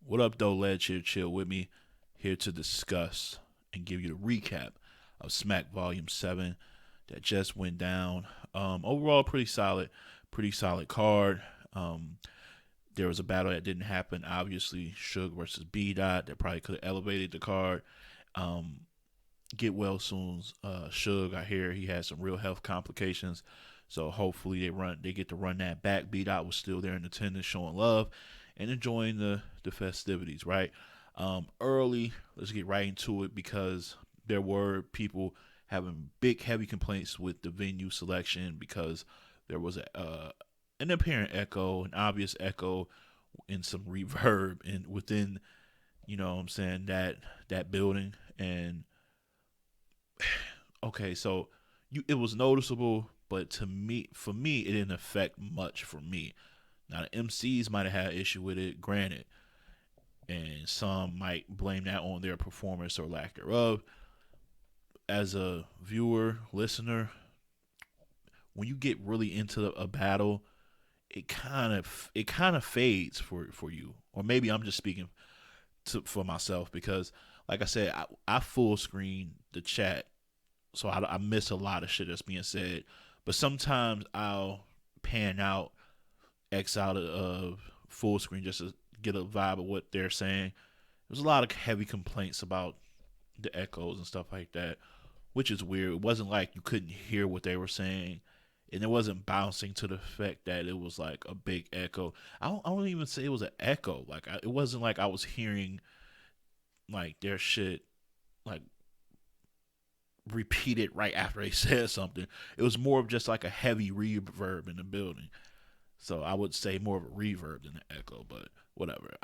What up, though, lads? Here, chill with me. Here to discuss and give you the recap of Smack Volume 7 that just went down. Overall, pretty solid card. Um, there was a battle that didn't happen, obviously, Suge versus B Dot, that probably could have elevated the card. Um, Get well soon. Suge, I hear he had some real health complications. So hopefully they get to run that back. B Dot was still there in attendance, showing love and enjoying the festivities, right? Early, let's get right into it because there were people having big, heavy complaints with the venue selection because there was an apparent echo, an obvious echo, and some reverb and within, what I'm saying, that building. And okay, so it was noticeable, but for me, it didn't affect much for me. Now the MCs might have had an issue with it, granted, and some might blame that on their performance or lack thereof. As a viewer, listener, when you get really into a battle, it kind of fades for you, or maybe I'm just speaking for myself because, like I said, I full screen the chat, so I miss a lot of shit that's being said. But sometimes I'll pan out, X out of full screen just to get a vibe of what they're saying. There's a lot of heavy complaints about the echoes and stuff like that, which is weird. It wasn't like you couldn't hear what they were saying, and it wasn't bouncing to the fact that it was like a big echo. I don't even say it was an echo. Like it wasn't like I was hearing like their shit like repeated right after they said something. It was more of just like a heavy reverb in the building. So I would say more of a reverb than an echo, but whatever.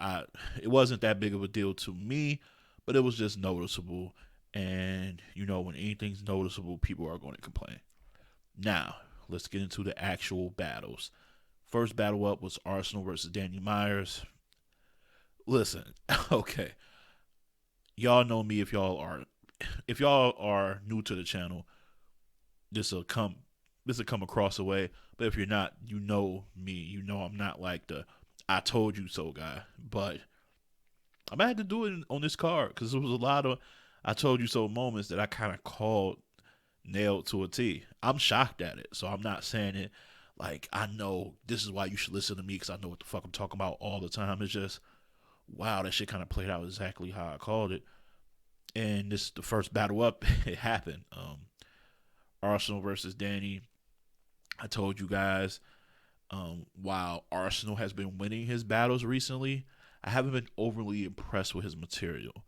It wasn't that big of a deal to me, but it was just noticeable. And when anything's noticeable, people are going to complain. Now, let's get into the actual battles. First battle up was Arsenal versus Danny Myers. Listen, okay, y'all know me if y'all are new to the channel, this will come across the way. But if you're not, you know me. You know I'm not like the "I told you so" guy. But I'm gonna have to do it on this card because there was a lot of "I told you so" moments that I kind of called nailed to a T. I'm shocked at it, so I'm not saying it like I know this is why you should listen to me because I know what the fuck I'm talking about all the time. It's just wow, that shit kind of played out exactly how I called it. And this the first battle up. It happened. Arsenal versus Danny. I told you guys, while Arsenal has been winning his battles recently, I haven't been overly impressed with his material.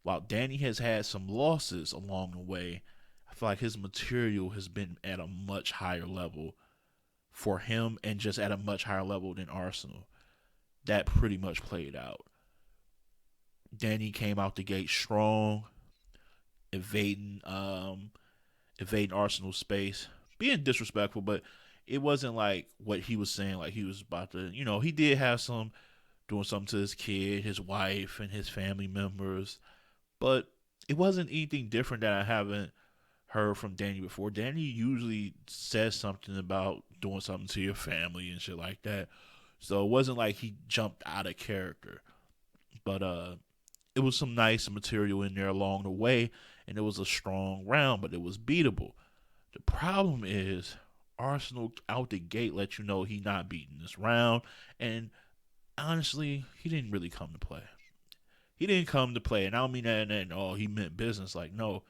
While Danny has had some losses along the way, I feel like his material has been at a much higher level for him and just at a much higher level than Arsenal. That pretty much played out. Danny came out the gate strong, evading invading Arsenal space, being disrespectful, but it wasn't like what he was saying, like he was about to, he did have some doing something to his kid, his wife, and his family members, but it wasn't anything different that I haven't heard from Danny before. Danny usually says something about doing something to your family and shit like that. So it wasn't like he jumped out of character. But it was some nice material in there along the way, and it was a strong round, but it was beatable. The problem is Arsenal out the gate let you know he not beating this round, and honestly, he didn't really come to play. He didn't come to play, and I don't mean that. And oh, he meant business. Like no,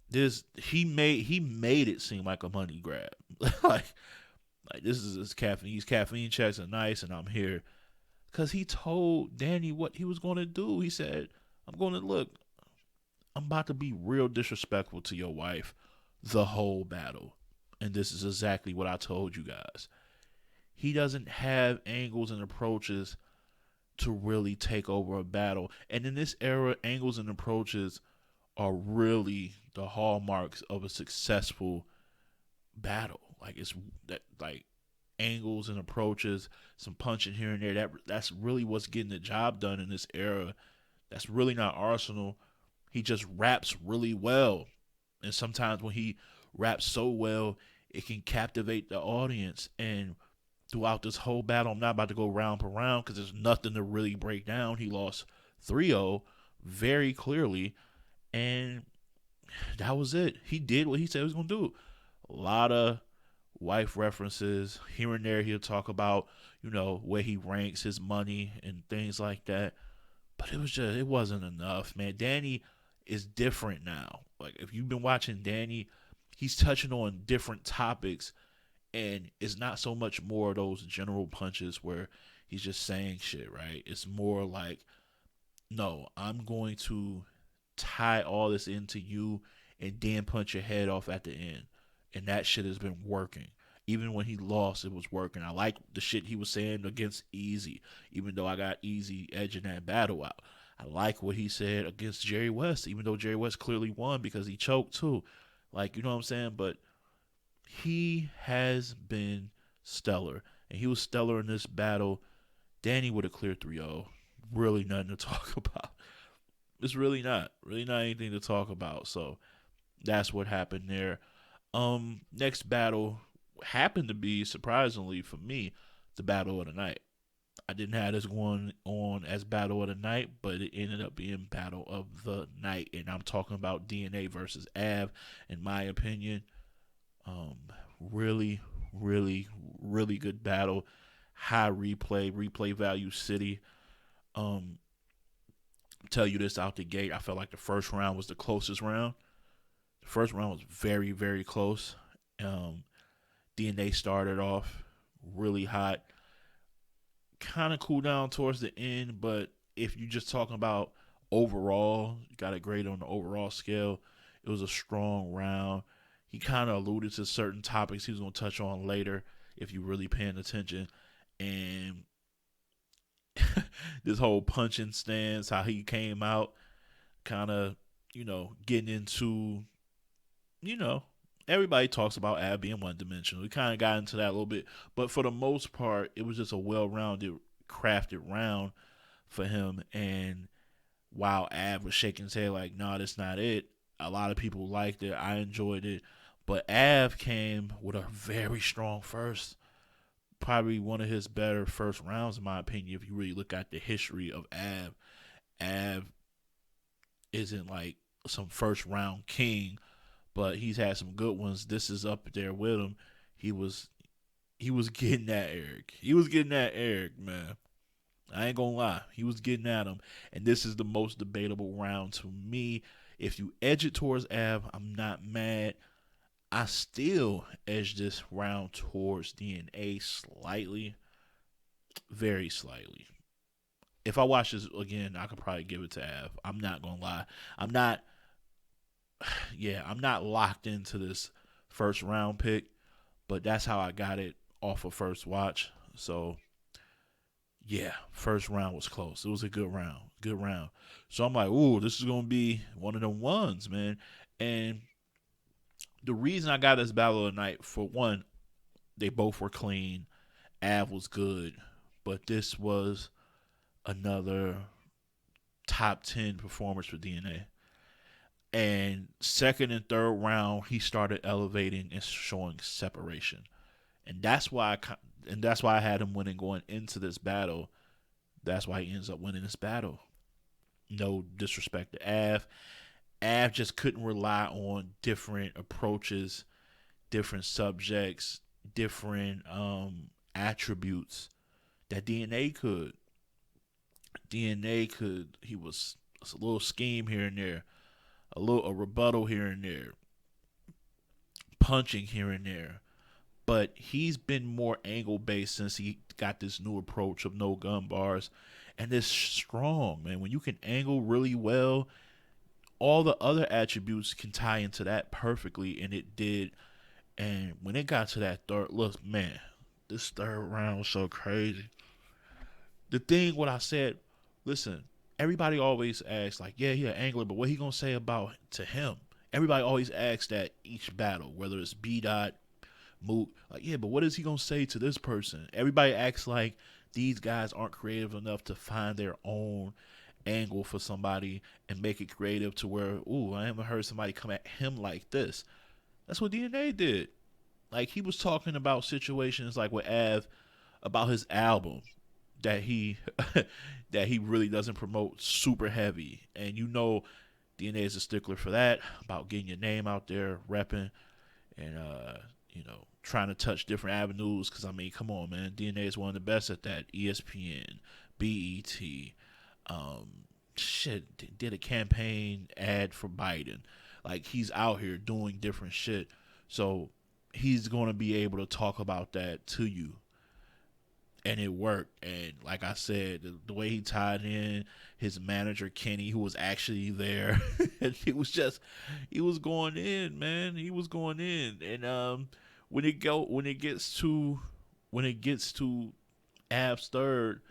this he made it seem like a money grab. like like this is his caffeine. These caffeine checks are nice, and I'm here because he told Danny what he was going to do. He said, "I'm going to look. I'm about to be real disrespectful to your wife the whole battle." And this is exactly what I told you guys. He doesn't have angles and approaches to really take over a battle. And in this era, angles and approaches are really the hallmarks of a successful battle. Like it's that like angles and approaches, some punching here and there. That's really what's getting the job done in this era. That's really not Arsenal. He just raps really well. And sometimes when he raps so well, it can captivate the audience. And throughout this whole battle. I'm not about to go round per round because there's nothing to really break down. He lost 3-0 very clearly, and that was it. He did what he said he was going to do. A lot of wife references here and there. He'll talk about, where he ranks his money and things like that. But it wasn't enough, man. Danny is different now. Like, if you've been watching Danny, he's touching on different topics, and it's not so much more of those general punches where he's just saying shit, right? It's more like, no, I'm going to tie all this into you and then punch your head off at the end. And that shit has been working. Even when he lost, it was working. I like the shit he was saying against Easy, even though I got Easy edging that battle out. I like what he said against Jerry West, even though Jerry West clearly won because he choked too. Like, you know what I'm saying? But he has been stellar. And he was stellar in this battle. Danny would have cleared 3-0. Really nothing to talk about. It's really not anything to talk about. So that's what happened there. Next battle happened to be, surprisingly for me, the battle of the night. I didn't have this going on as battle of the night, but it ended up being battle of the night, and I'm talking about DNA versus Av. In my opinion, really, really, really good battle. High replay value city. Tell you this out the gate, I felt like the first round was the closest round. The first round was very, very close. DNA started off really hot, kind of cooled down towards the end, but if you're just talking about overall, you got a grade on the overall scale, it was a strong round. He kind of alluded to certain topics he was going to touch on later if you're really paying attention. And this whole punching stance, how he came out, kind of, getting into, you know, everybody talks about Ab being one dimensional. We kind of got into that a little bit, but for the most part, it was just a well-rounded, crafted round for him. And while Ab was shaking his head like, "No, that's not it," a lot of people liked it. I enjoyed it, but Av came with a very strong first. Probably one of his better first rounds, in my opinion. If you really look at the history of Av isn't like some first round king, but he's had some good ones. This is up there with him. He was getting at Eric. He was getting at Eric, man. I ain't gonna lie. He was getting at him. And this is the most debatable round to me. If you edge it towards Av, I'm not mad. I still edge this round towards DNA slightly. Very slightly. If I watch this again, I could probably give it to Av. I'm not gonna lie. I'm not locked into this first round pick, but that's how I got it off of first watch. So yeah, first round was close. It was a good round. Good round. So I'm like, ooh, this is gonna be one of them ones, man. And the reason I got this battle of the night, for one, they both were clean. Av was good, but this was another top 10 performance for DNA. And second and third round, he started elevating and showing separation, and that's why I had him winning going into this battle. That's why he ends up winning this battle. No disrespect to Av. Av just couldn't rely on different approaches, different subjects, different attributes that DNA could. DNA could. He was a little scheme here and there, a rebuttal here and there, punching here and there. But he's been more angle based since he got this new approach of no gun bars, and it's strong, man. When you can angle really well, all the other attributes can tie into that perfectly, and it did. And when it got to that third, look, man, this third round was so crazy. The thing, what I said, listen, everybody always asks, like, yeah, he an angler, but what he gonna say about to him? Everybody always asks that each battle, whether it's B dot, Moot, like, yeah, but what is he gonna say to this person? Everybody acts like these guys aren't creative enough to find their own angle for somebody and make it creative to where, ooh, I haven't heard somebody come at him like this. That's what DNA did. Like, he was talking about situations like with Av. about his album that he that he really doesn't promote super heavy, and DNA is a stickler for that, about getting your name out there, repping, and trying to touch different avenues. Because I mean, come on, man, DNA is one of the best at that. ESPN, BET, um, shit, did a campaign ad for Biden. Like, he's out here doing different shit, so he's going to be able to talk about that to you, and it worked. And like I said, the way he tied in his manager Kenny, who was actually there, and he was going in, man. He was going in, and when it gets to Av's third,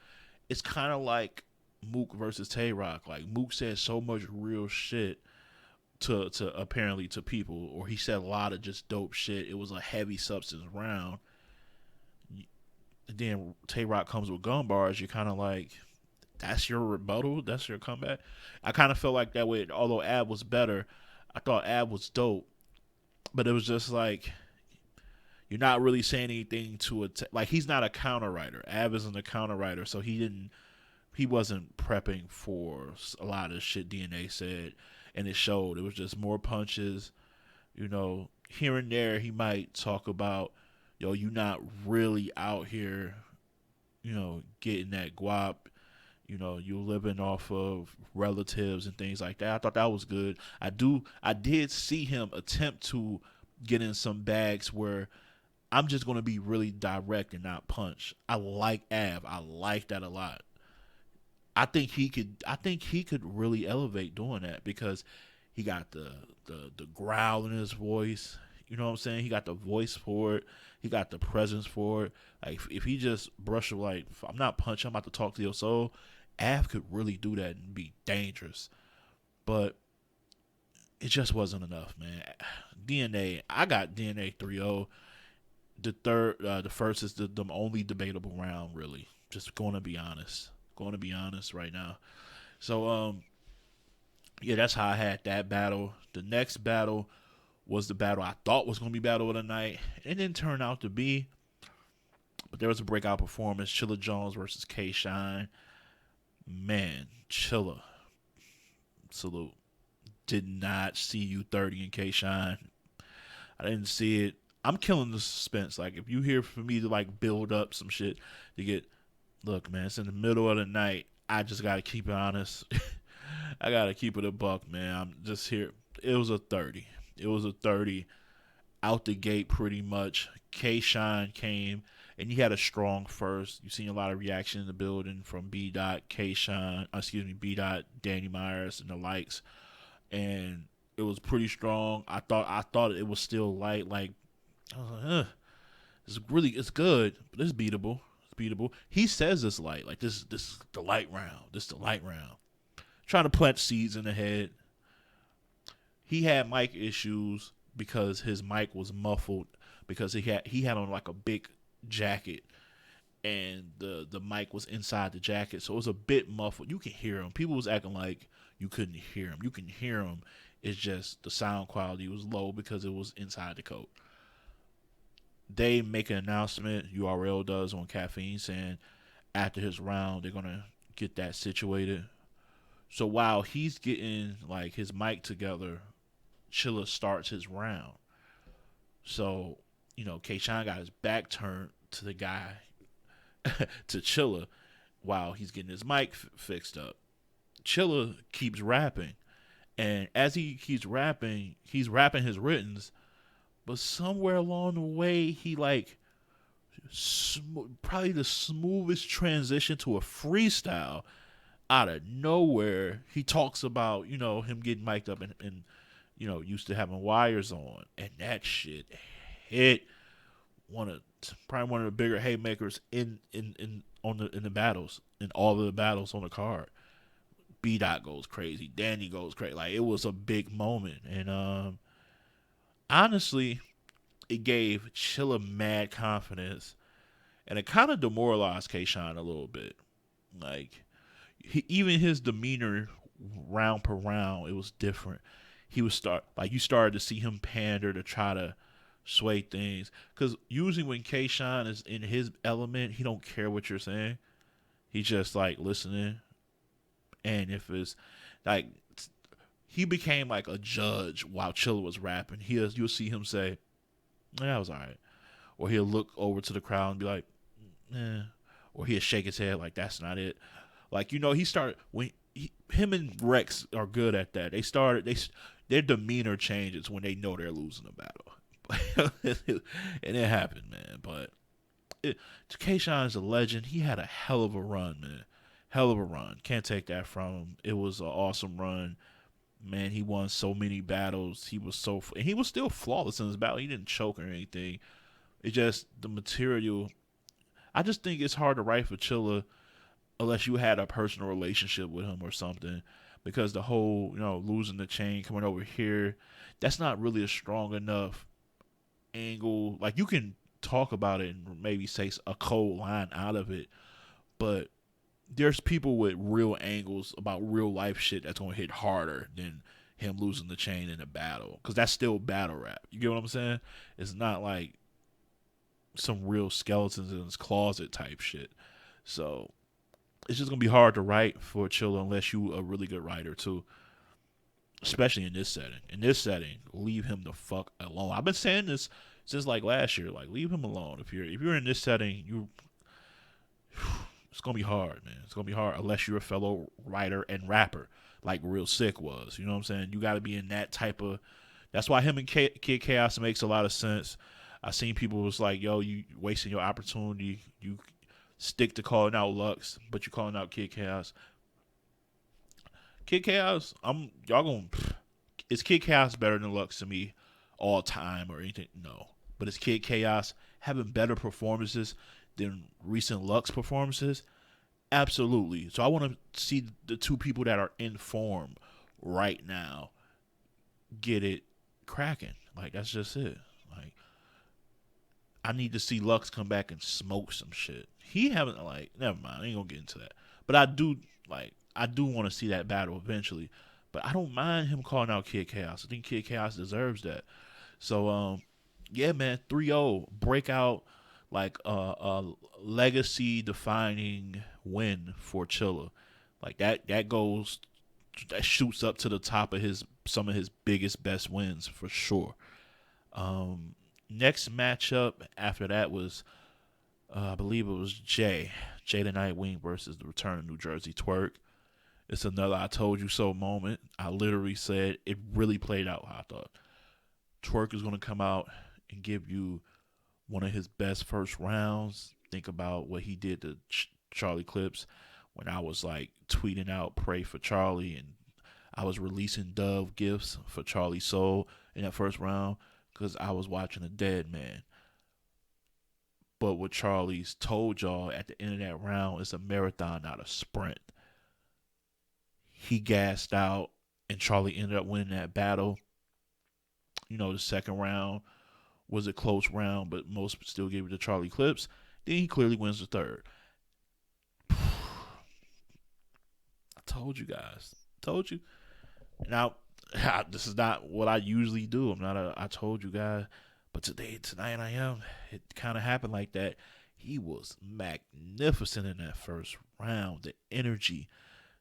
it's kind of like Mook versus Tay Rock. Like, Mook said so much real shit to apparently to people, or he said a lot of just dope shit. It was a heavy substance round. Then Tay Rock comes with gun bars. You're kind of like, that's your rebuttal, that's your comeback. I kind of felt like that way. Although Ab was better, I thought Ab was dope, but it was just like, you're not really saying anything to it. Like, he's not a counter writer. Ab isn't a counter writer, so he wasn't prepping for a lot of shit DNA said, and it showed. It was just more punches. Here and there he might talk about, yo, you not really out here, getting that guap. You living off of relatives and things like that. I thought that was good. I did see him attempt to get in some bags where I'm just gonna be really direct and not punch. I like Av. I like that a lot. I think he could really elevate doing that, because he got the growl in his voice. You know what I'm saying? He got the voice for it. He got the presence for it. Like, if he just brush it, like, I'm not punching, I'm about to talk to your soul. Av could really do that and be dangerous. But it just wasn't enough, man. DNA, I got DNA 3-0. The first is the only debatable round, really. Just going to be honest. Going to be honest right now. So, yeah, that's how I had that battle. The next battle was the battle I thought was going to be battle of the night. It didn't turn out to be, but there was a breakout performance. Shilla Jones versus K Shine. Man, Shilla, salute. Did not see you 30 in K Shine. I didn't see it. I'm killing the suspense. Like, if you hear from me to, like, build up some shit to get, look, man, it's in the middle of the night. I just got to keep it honest. I got to keep it a buck, man. I'm just here. It was a 30. It was a 30 out the gate pretty much. K Shine came, and he had a strong first. You've seen a lot of reaction in the building from B. K Shine, B. Danny Myers and the likes, and it was pretty strong. I thought it was still light. Like, I was like, it's good, but it's beatable. It's beatable. He says it's light. Like, this is the light round. This is the light round. Trying to plant seeds in the head. He had mic issues because his mic was muffled, because he had on like a big jacket, and the mic was inside the jacket, so it was a bit muffled. You can hear him. People was acting like you couldn't hear him. You can hear him. It's just the sound quality was low because it was inside the coat. They make an announcement, URL does, on Caffeine, saying after his round they're gonna get that situated. So while he's getting like his mic together, Chilla starts his round. So, K-Shine got his back turned to the guy, to Chilla, while he's getting his mic fixed up. Chilla keeps rapping. And as he keeps rapping, he's rapping his writtens. But somewhere along the way, he like, probably the smoothest transition to a freestyle out of nowhere. He talks about, him getting mic'd up and used to having wires on, and that shit hit probably one of the bigger haymakers in the battles, in all of the battles on the card. B. Goes crazy, Danny goes crazy. Like, it was a big moment, and honestly, it gave Chilla mad confidence, and it kind of demoralized K-Shine a little bit. Like, even his demeanor round per round, it was different. He was you started to see him pander to try to sway things. Because usually when K-Shine is in his element, he don't care what you're saying. He just like listening. And if it's like he became like a judge while Chilla was rapping, you'll see him say, "Yeah, that was alright," or he'll look over to the crowd and be like, "Eh," or he'll shake his head like that's not it. Like he started when him and Rex are good at that. Their demeanor changes when they know they're losing a battle, and it happened, man. But K-Shine is a legend. He had a hell of a run, man. Hell of a run. Can't take that from him. It was an awesome run. Man, he won so many battles. And he was still flawless in his battle. He didn't choke or anything. It just the material. I just think it's hard to write for Chilla unless you had a personal relationship with him or something, because the whole losing the chain, coming over here, that's not really a strong enough angle. Like you can talk about it and maybe say a cold line out of it, but there's people with real angles about real life shit that's gonna hit harder than him losing the chain in a battle, because that's still battle rap. You get what I'm saying? It's not like some real skeletons in his closet type shit. So it's just gonna be hard to write for Chilla unless you a really good writer too. Especially in this setting. In this setting, leave him the fuck alone. I've been saying this since like last year. Like, leave him alone. If you're in this setting, it's gonna be hard, man. It's gonna be hard unless you're a fellow writer and rapper, like Real Sick was. You know what I'm saying? You got to be in that type of. That's why him and Kid Chaos makes a lot of sense. I seen people was like, "Yo, you wasting your opportunity. You stick to calling out Lux, but you calling out Kid Chaos." Kid Chaos, is Kid Chaos better than Lux to me all time or anything? No. But is Kid Chaos having better performances than recent Lux performances? Absolutely. So I want to see the two people that are in form right now get it cracking. Like, that's just it. Like, I need to see Lux come back and smoke some shit. He haven't, like, never mind. I ain't gonna get into that. But I do want to see that battle eventually. But I don't mind him calling out Kid Chaos. I think Kid Chaos deserves that. So, yeah, man, 3-0 breakout, like a legacy defining win for Chilla. Like that shoots up to the top of some of his biggest best wins for sure. Next matchup after that was I believe it was Jay the Nightwing versus the return of New Jersey Twerk. It's another I told you so moment. I literally said it really played out how I thought. Twerk is going to come out and give you one of his best first rounds. Think about what he did to Charlie Clips when I was like tweeting out "Pray for Charlie" and I was releasing Dove gifts for Charlie Soul in that first round because I was watching a dead man. But what Charlie's told y'all at the end of that round is a marathon, not a sprint. He gassed out, and Charlie ended up winning that battle. The second round was a close round, but most still gave it to Charlie Clips. Then he clearly wins the third. I told you guys. Told you. Now, this is not what I usually do. I told you guys. But tonight I am. It kind of happened like that. He was magnificent in that first round. The energy,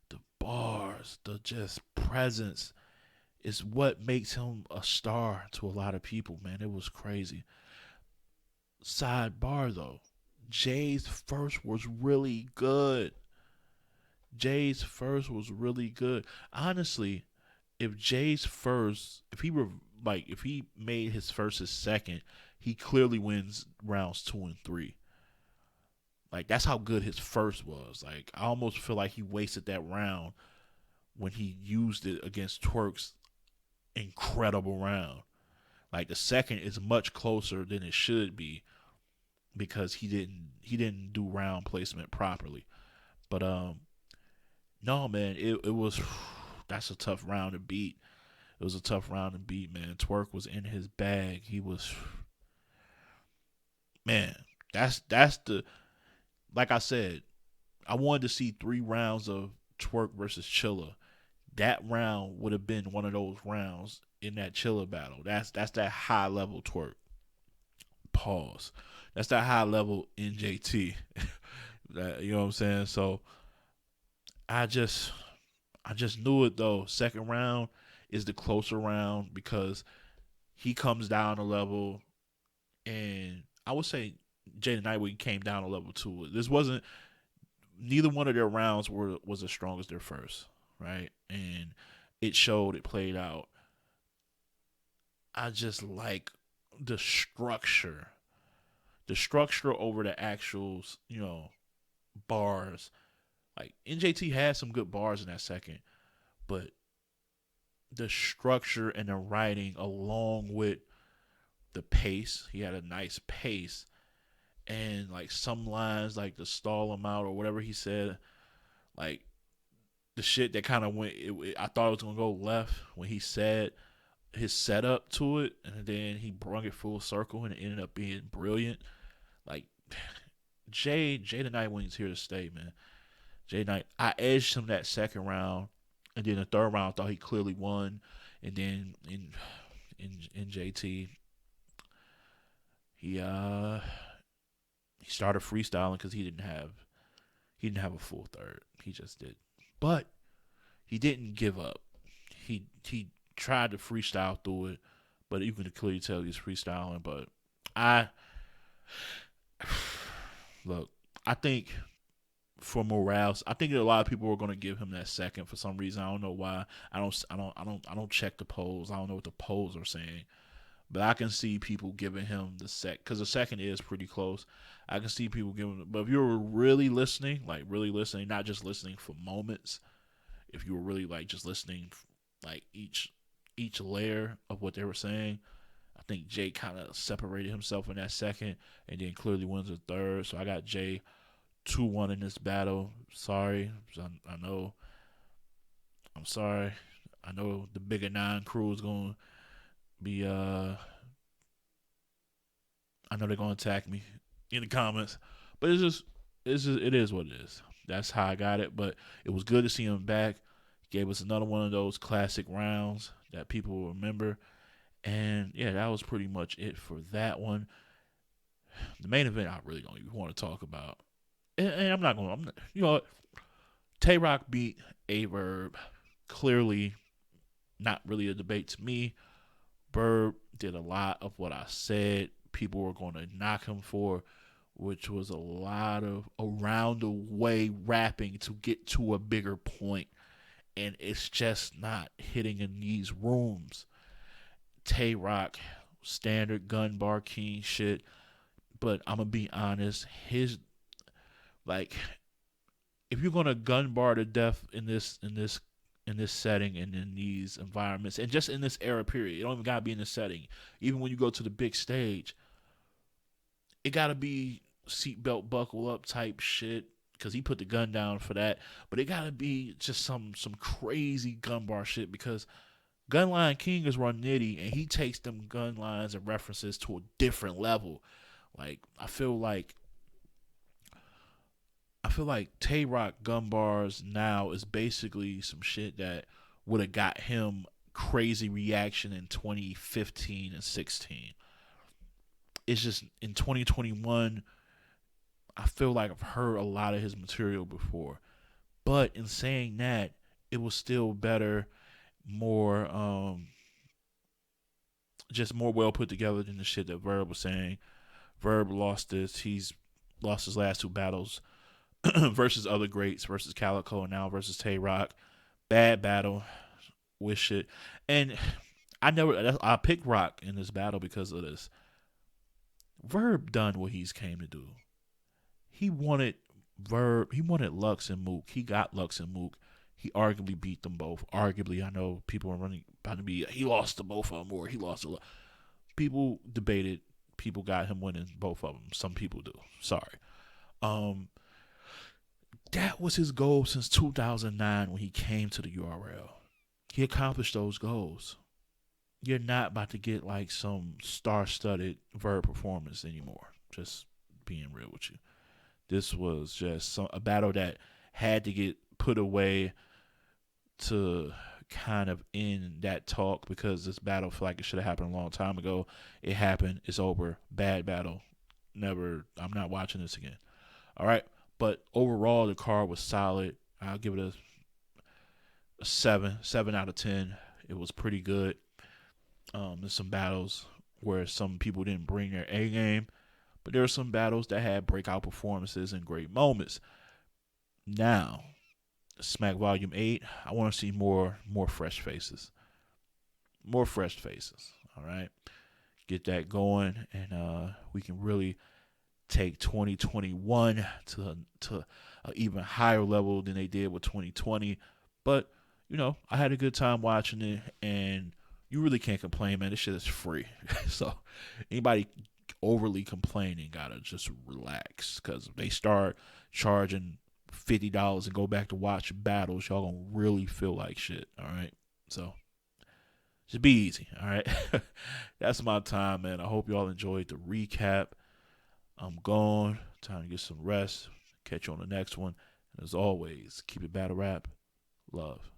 the bars, the just presence is what makes him a star to a lot of people, man. It was crazy. Sidebar though, Jay's first was really good. Honestly, if he made his first his second, he clearly wins rounds 2 and 3. Like, that's how good his first was. Like, I almost feel like he wasted that round when he used it against Twerk's incredible round. Like, the second is much closer than it should be because he didn't do round placement properly. But no, man, it was that's a tough round to beat. It was a tough round to beat, man. Twerk was in his bag. He was, man. That's the, like I said, I wanted to see 3 rounds of Twerk versus Chilla. That round would have been one of those rounds in that Chilla battle. That's that high level Twerk. Pause. That's that high level NJT. You know what I'm saying? So I just knew it though. Second round is the closer round because he comes down a level, and I would say Jaden Nightwing came down a level too. This wasn't neither one of their rounds was as strong as their first, right? And it showed, it played out. I just like the structure. The structure over the actual, bars. Like NJT had some good bars in that second, but the structure and the writing along with the pace, he had a nice pace, and like some lines like to stall him out or whatever he said, like the shit that kind of went. I thought it was gonna go left when he said his setup to it, and then he brought it full circle, and it ended up being brilliant. Like Jay the Nightwing's here to stay, man. Jay Knight, I edged him that second round, and then the third round I thought he clearly won, and then in JT, he started freestyling because he didn't have a full third. He just did, but he didn't give up. He tried to freestyle through it, but you can clearly tell he's freestyling. But I look, I think for morale, I think that a lot of people are going to give him that second for some reason. I don't know why. I don't check the polls. I don't know what the polls are saying, but I can see people giving him the because the second is pretty close. I can see people giving, but if you're really listening, not just listening for moments, if you were really like just listening, like each layer of what they were saying, I think Jay kind of separated himself in that second, and then clearly wins the third. So I got Jay 2-1 in this battle. Sorry, I know. I'm sorry. I know the Bigger Nine crew is gonna be. I know they're gonna attack me in the comments, but it is what it is. That's how I got it. But it was good to see him back. He gave us another one of those classic rounds that people will remember. And yeah, that was pretty much it for that one. The main event I really don't even want to talk about. And I'm not going to, you know what? Tay Rock beat Averb. Clearly not really a debate to me. Verb did a lot of what I said people were going to knock him for, which was a lot of around the way rapping to get to a bigger point. And it's just not hitting in these rooms. Tay Rock, standard gun bar king shit. But I'm going to be honest, his, like, if you're gonna gun bar to death in this setting and in these environments and just in this era period, you don't even gotta be in this setting. Even when you go to the big stage, it gotta be seatbelt buckle up type shit because he put the gun down for that. But it gotta be just some crazy gun bar shit because Gunline King is Run Nitty and he takes them gun lines and references to a different level. Like I feel like Tay Rock gun bars now is basically some shit that would have got him crazy reaction in 2015 and 16. It's just in 2021, I feel like I've heard a lot of his material before. But in saying that, it was still better, more just more well put together than the shit that Verb was saying. Verb lost this. He's lost his last two battles versus other greats, versus Calico, and now versus Tay Rock. Bad battle with shit. And I picked Rock in this battle because of this. Verb done what he's came to do. He wanted Lux and Mook. He got Lux and Mook. He arguably beat them both. Arguably, I know people are running about to be he lost to both of them or he lost a lot. People debated. People got him winning both of them. Some people do. Sorry. That was his goal since 2009 when he came to the URL. He accomplished those goals. You're not about to get like some star-studded Verb performance anymore. Just being real with you. This was just a battle that had to get put away to kind of in that talk because this battle feel like it should have happened a long time ago. It happened. It's over. Bad battle. Never. I'm not watching this again. All right. But overall, the card was solid. I'll give it a 7 out of 10. It was pretty good. There's some battles where some people didn't bring their A game, but there were some battles that had breakout performances and great moments. Now, Smack Volume 8, I want to see more fresh faces. More fresh faces. All right. Get that going, and we can really take 2021 to an even higher level than they did with 2020. But I had a good time watching it, and you really can't complain, man. This shit is free. So anybody overly complaining gotta just relax, because if they start charging $50 and go back to watch battles, y'all gonna really feel like shit. All right, so just be easy. All right. That's my time, man. I hope y'all enjoyed the recap. I'm gone. Time to get some rest. Catch you on the next one. And as always, keep it battle rap. Love.